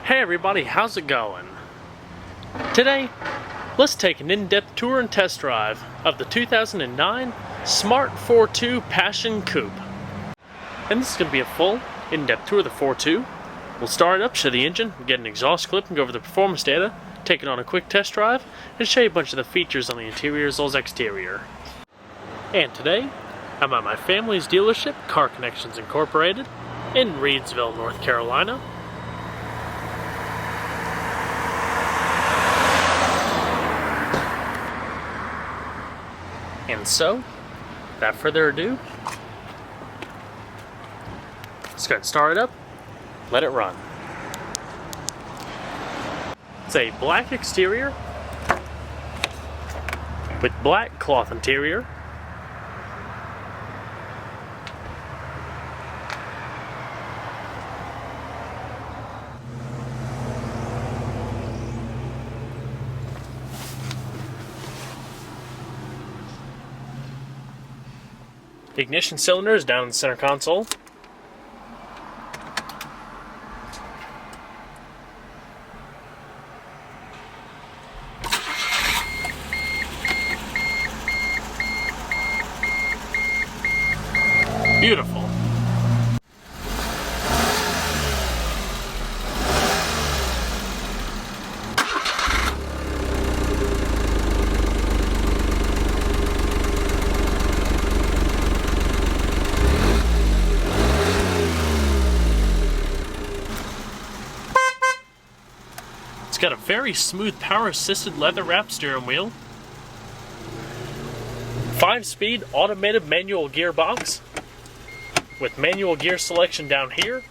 Hey everybody, how's it going? Today, let's take an in-depth tour and test drive of the 2009 Smart Fortwo Passion Coupe. And this is going to be a full, in-depth tour of the Fortwo. We'll start it up, show the engine, get an exhaust clip, and go over the performance data, take it on a quick test drive, and show you a bunch of the features on the interior as well as exterior. And today, I'm at my family's dealership, Car Connections Incorporated, in Reidsville, North Carolina. And so, without further ado, let's go ahead and start it up, let it run. It's a black exterior with black cloth interior. Ignition cylinder is down in the center console. Beautiful. It's got a very smooth power-assisted leather-wrapped steering wheel, 5-speed automated manual gearbox with manual gear selection down here,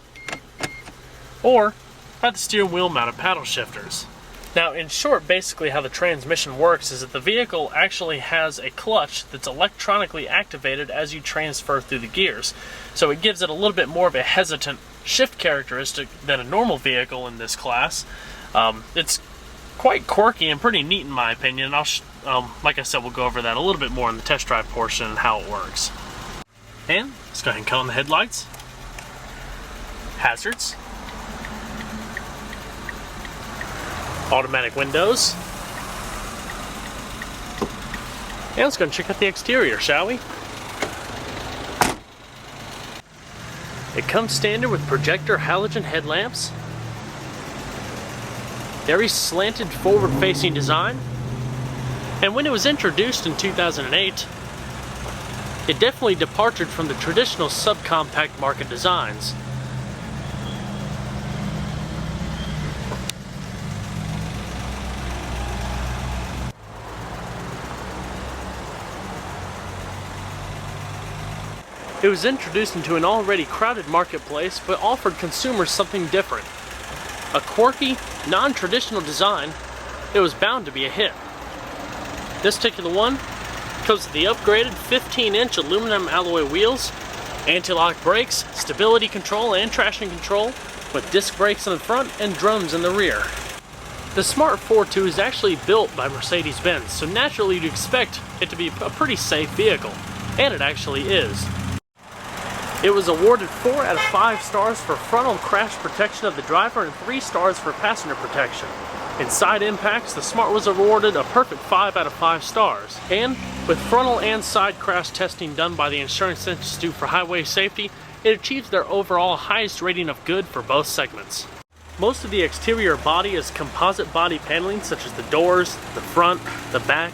or by the steering wheel mounted paddle shifters. Now, in short, basically how the transmission works is that the vehicle actually has a clutch that's electronically activated as you transfer through the gears. So it gives it a little bit more of a hesitant shift characteristic than a normal vehicle in this class. It's quite quirky and pretty neat in my opinion. Like I said, we'll go over that a little bit more in the test drive portion and how it works. And let's go ahead and cut on the headlights, hazards, automatic windows, and let's go and check out the exterior, shall we? It comes standard with projector halogen headlamps, very slanted forward-facing design, and when it was introduced in 2008, it definitely departed from the traditional subcompact market designs. It was introduced into an already crowded marketplace, but offered consumers something different. A quirky, non-traditional design that was bound to be a hit. This particular one comes with the upgraded 15-inch aluminum alloy wheels, anti-lock brakes, stability control and traction control, with disc brakes in the front and drums in the rear. The Smart Fortwo is actually built by Mercedes Benz, so naturally you'd expect it to be a pretty safe vehicle, and it actually is. It was awarded 4 out of 5 stars for frontal crash protection of the driver and 3 stars for passenger protection. In side impacts, the Smart was awarded a perfect 5 out of 5 stars. And with frontal and side crash testing done by the Insurance Institute for Highway Safety, it achieves their overall highest rating of good for both segments. Most of the exterior body is composite body paneling such as the doors, the front, the back.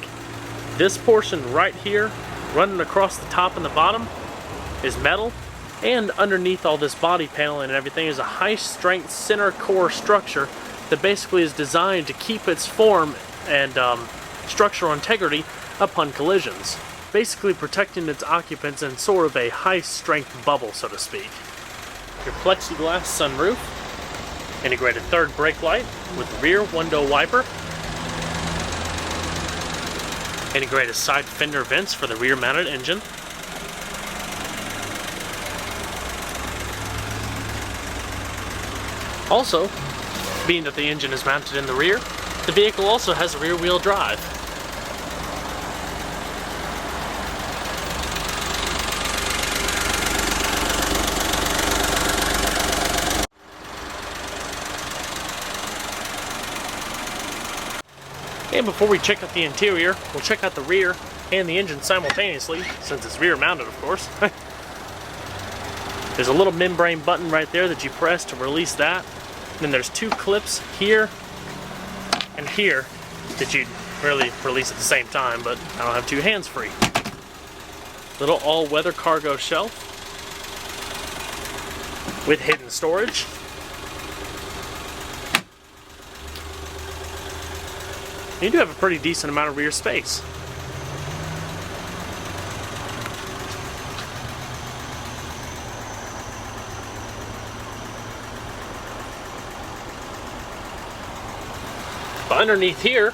This portion right here, running across the top and the bottom, is metal. And underneath all this body paneling and everything is a high-strength center core structure that basically is designed to keep its form and structural integrity upon collisions, basically protecting its occupants in sort of a high-strength bubble, so to speak. Your plexiglass sunroof, integrated third brake light with rear window wiper, integrated side fender vents for the rear-mounted engine, also, being that the engine is mounted in the rear, the vehicle also has rear-wheel drive. And before we check out the interior, we'll check out the rear and the engine simultaneously, since it's rear mounted, of course. There's a little membrane button right there that you press to release that. And then there's two clips here and here that you really release at the same time, but I don't have two hands free. Little all-weather cargo shelf with hidden storage. You do have a pretty decent amount of rear space. But underneath here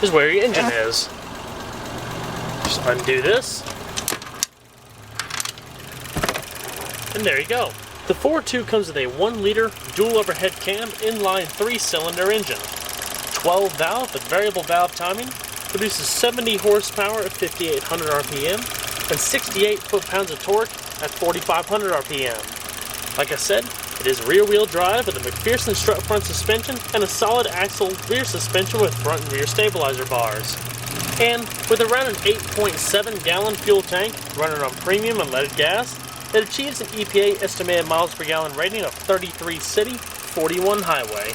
is where your engine is. Just undo this. And there you go. The Fortwo comes with a 1-liter dual overhead cam inline 3-cylinder engine. 12 valve with variable valve timing, produces 70 horsepower at 5,800 RPM and 68 foot-pounds of torque at 4,500 RPM. Like I said, it is rear-wheel drive with a McPherson strut front suspension and a solid axle rear suspension with front and rear stabilizer bars. And with around an 8.7 gallon fuel tank running on premium unleaded gas, it achieves an EPA estimated miles per gallon rating of 33 city, 41 highway.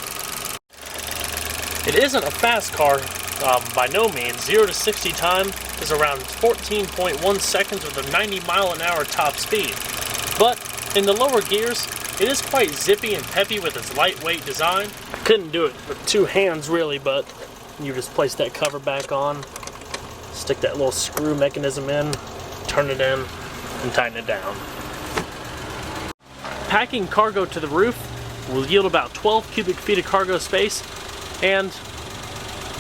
It isn't a fast car by no means. 0 to 60 time is around 14.1 seconds with a 90 mile an hour top speed. But in the lower gears, it is quite zippy and peppy with its lightweight design. I couldn't do it with two hands really, but you just place that cover back on, stick that little screw mechanism in, turn it in, and tighten it down. Packing cargo to the roof will yield about 12 cubic feet of cargo space, and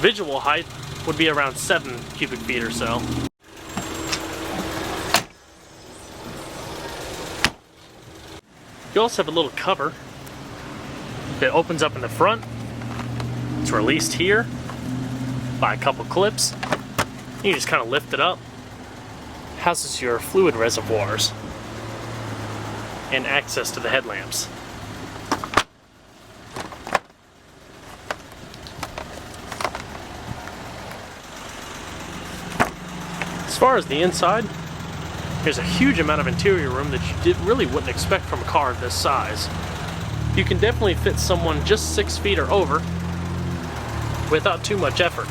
visual height would be around 7 cubic feet or so. You also have a little cover that opens up in the front. It's released here by a couple clips. You just kind of lift it up. Houses your fluid reservoirs and access to the headlamps. As far as the inside, there's a huge amount of interior room that you really wouldn't expect from a car of this size. You can definitely fit someone just 6 feet or over without too much effort.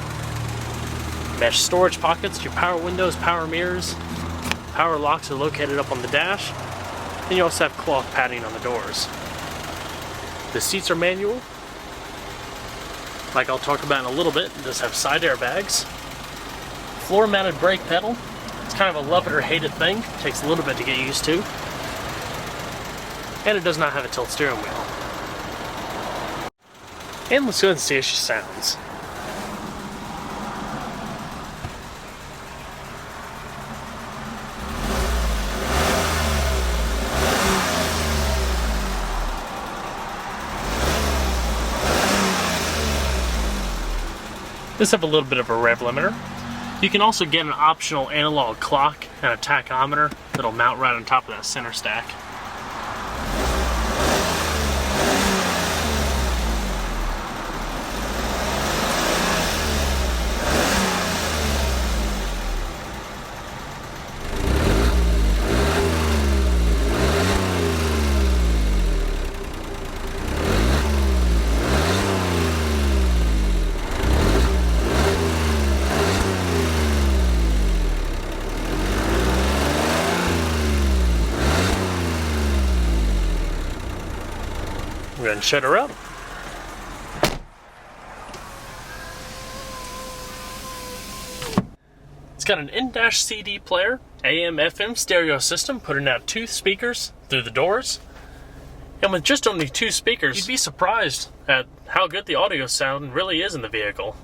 Mesh storage pockets, your power windows, power mirrors, power locks are located up on the dash, and you also have cloth padding on the doors. The seats are manual. Like I'll talk about in a little bit, it does have side airbags. Floor mounted brake pedal. It's kind of a love it or hate it thing. It takes a little bit to get used to. And it does not have a tilt steering wheel. And let's go ahead and see how she sounds. This have a little bit of a rev limiter. You can also get an optional analog clock and a tachometer that'll mount right on top of that center stack. We're going to shut her up. It's got an in-dash CD player, AM/FM stereo system, putting out 2 speakers through the doors. And with just only 2 speakers, you'd be surprised at how good the audio sound really is in the vehicle.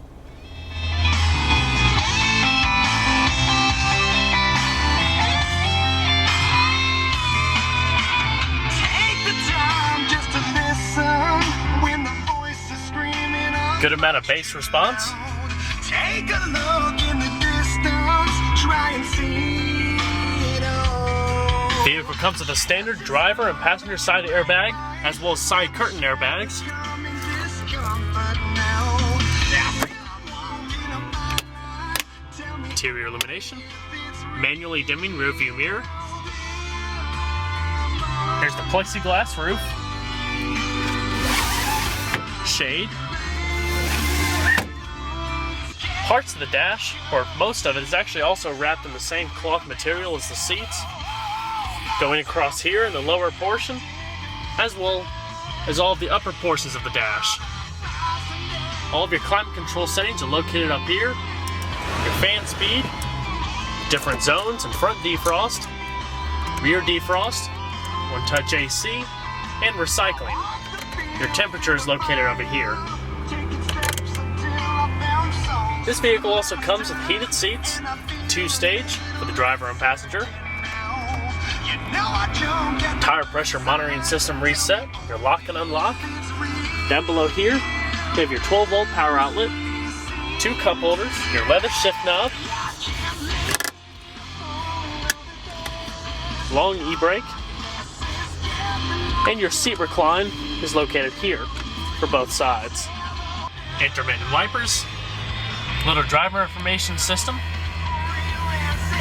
Good amount of bass response. Take a look in the distance, try and see it all. The vehicle comes with a standard driver and passenger side airbag, as well as side curtain airbags. interior illumination, manually dimming rear view mirror. Here's the plexiglass roof, shade. Parts of the dash, or most of it, is actually also wrapped in the same cloth material as the seats, going across here in the lower portion, as well as all of the upper portions of the dash. All of your climate control settings are located up here. Your fan speed, different zones, and front defrost, rear defrost, one-touch AC, and recycling. Your temperature is located over here. This vehicle also comes with heated seats, 2-stage for the driver and passenger, tire pressure monitoring system reset, your lock and unlock. Down below here, you have your 12-volt power outlet, 2 cup holders, your leather shift knob, long e-brake, and your seat recline is located here for both sides. Intermittent wipers, little driver information system,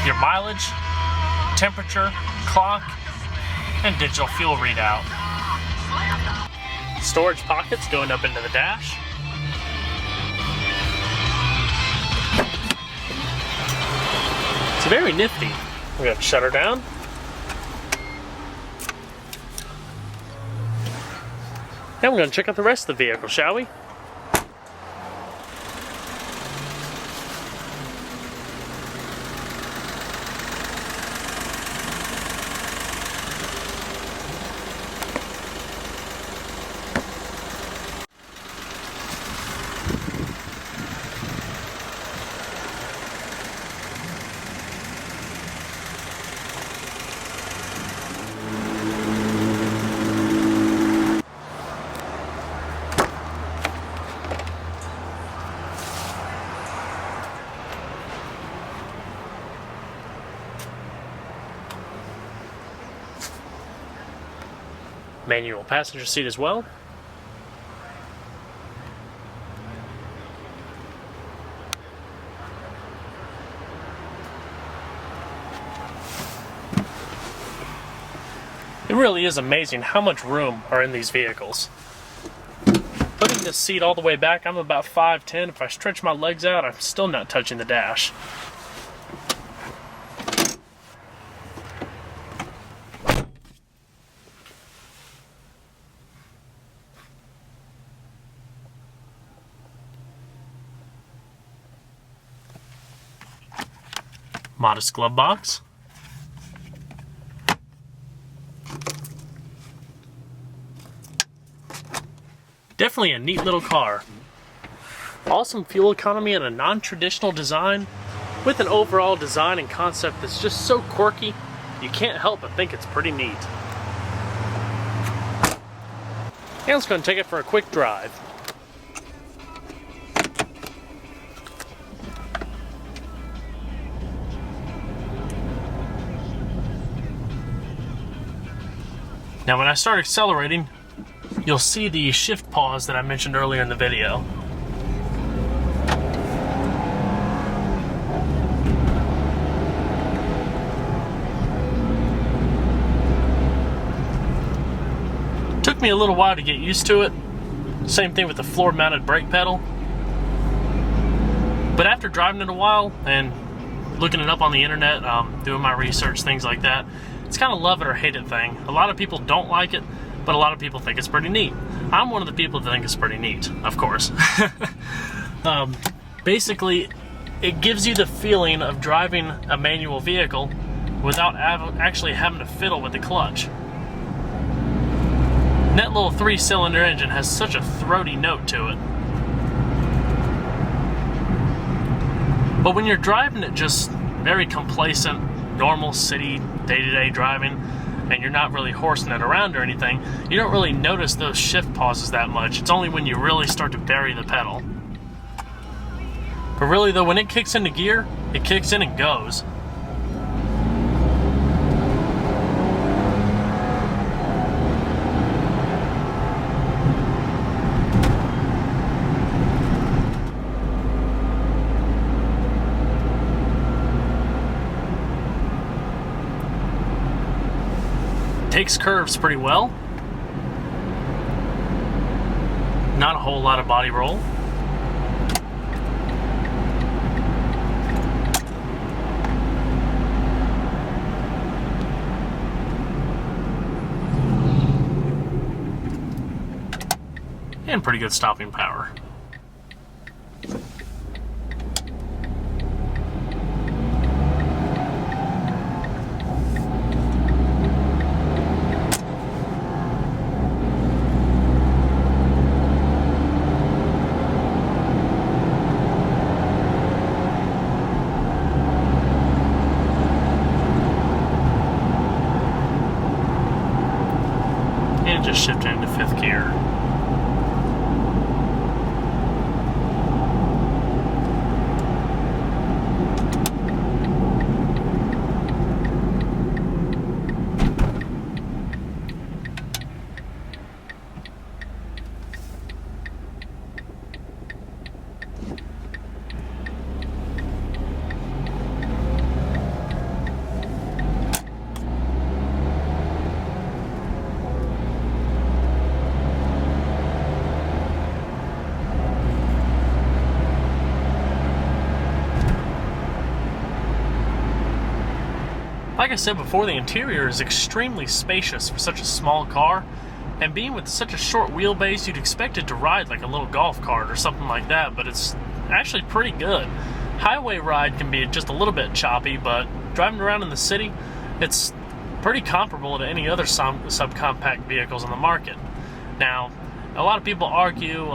your mileage, temperature, clock, and digital fuel readout. Storage pockets going up into the dash. It's very nifty. We're going to shut her down. And we're going to check out the rest of the vehicle, shall we? Manual passenger seat as well. It really is amazing how much room are in these vehicles. Putting this seat all the way back, I'm about 5'10". If I stretch my legs out, I'm still not touching the dash. Modest glove box. Definitely a neat little car. Awesome fuel economy and a non-traditional design with an overall design and concept that's just so quirky, you can't help but think it's pretty neat. And let's go and take it for a quick drive. Now when I start accelerating, you'll see the shift pause that I mentioned earlier in the video. Took me a little while to get used to it. Same thing with the floor-mounted brake pedal. But after driving it a while and looking it up on the internet, doing my research, things like that, it's kind of love it or hate it thing. A lot of people don't like it, but a lot of people think it's pretty neat. I'm one of the people that think it's pretty neat, of course. Basically, it gives you the feeling of driving a manual vehicle without actually having to fiddle with the clutch. And that little 3-cylinder engine has such a throaty note to it. But when you're driving it just very complacent, normal city, day-to-day driving, and you're not really horsing it around or anything, you don't really notice those shift pauses that much. It's only when you really start to bury the pedal. But really though, when it kicks into gear, it kicks in and goes. takes curves pretty well. Not a whole lot of body roll. And pretty good stopping power. And just shift into 5th gear. Like I said before, the interior is extremely spacious for such a small car, and being with such a short wheelbase, you'd expect it to ride like a little golf cart or something like that, but it's actually pretty good. Highway ride can be just a little bit choppy, but driving around in the city, it's pretty comparable to any other subcompact vehicles on the market. Now, a lot of people argue,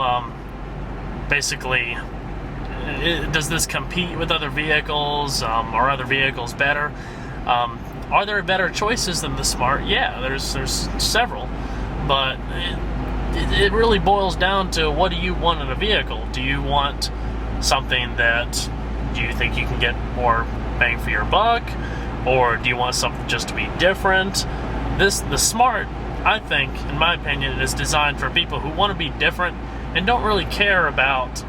basically, does this compete with other vehicles? Are other vehicles better? Are there better choices than the Smart? Yeah, there's several, but it really boils down to, what do you want in a vehicle? Do you want something that you think you can get more bang for your buck, or do you want something just to be different? The Smart, I think, in my opinion, is designed for people who want to be different and don't really care about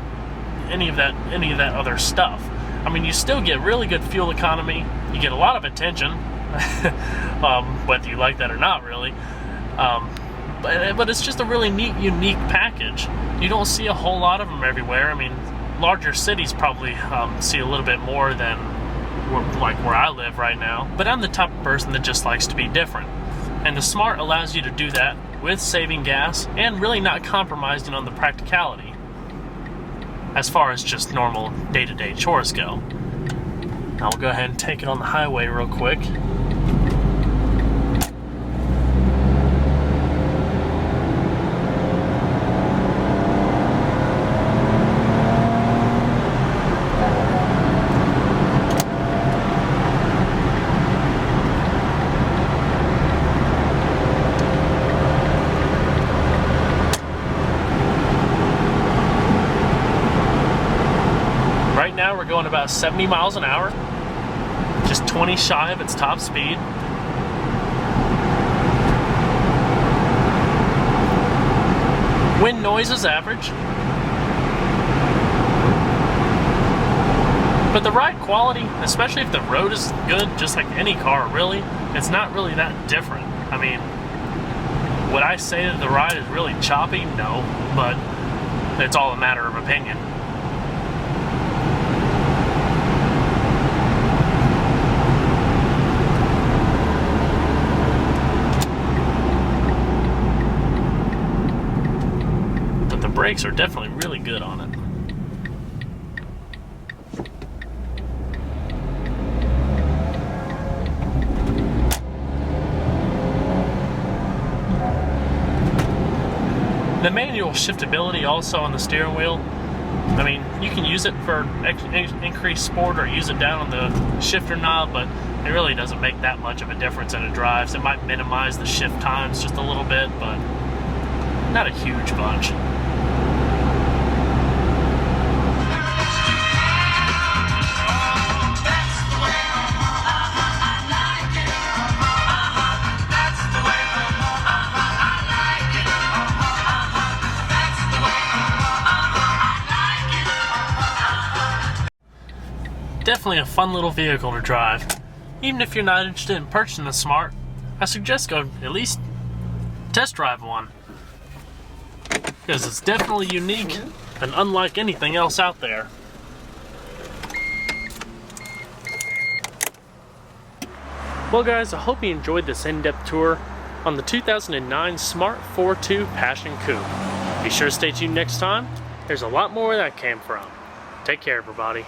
any of that other stuff. I mean, you still get really good fuel economy. You get a lot of attention, whether you like that or not, really. But it's just a really neat, unique package. You don't see a whole lot of them everywhere. I mean, larger cities probably see a little bit more than where I live right now. But I'm the type of person that just likes to be different. And the Smart allows you to do that with saving gas and really not compromising on the practicality as far as just normal day-to-day chores go. Now we'll go ahead and take it on the highway real quick. Right now we're going about 70 miles an hour. Just 20 shy of its top speed. Wind noise is average. But the ride quality, especially if the road is good, just like any car really, it's not really that different. I mean, would I say that the ride is really choppy? No, but it's all a matter of opinion. Brakes are definitely really good on it. The manual shiftability also on the steering wheel, I mean, you can use it for increased sport or use it down on the shifter knob, but it really doesn't make that much of a difference in it drives. It might minimize the shift times just a little bit, but not a huge bunch. Definitely a fun little vehicle to drive. Even if you're not interested in purchasing the Smart, I suggest go at least test drive one, because it's definitely unique and unlike anything else out there. Well guys, I hope you enjoyed this in-depth tour on the 2009 Smart Fortwo Passion Coupe. Be sure to stay tuned next time. There's a lot more where that came from. Take care, everybody.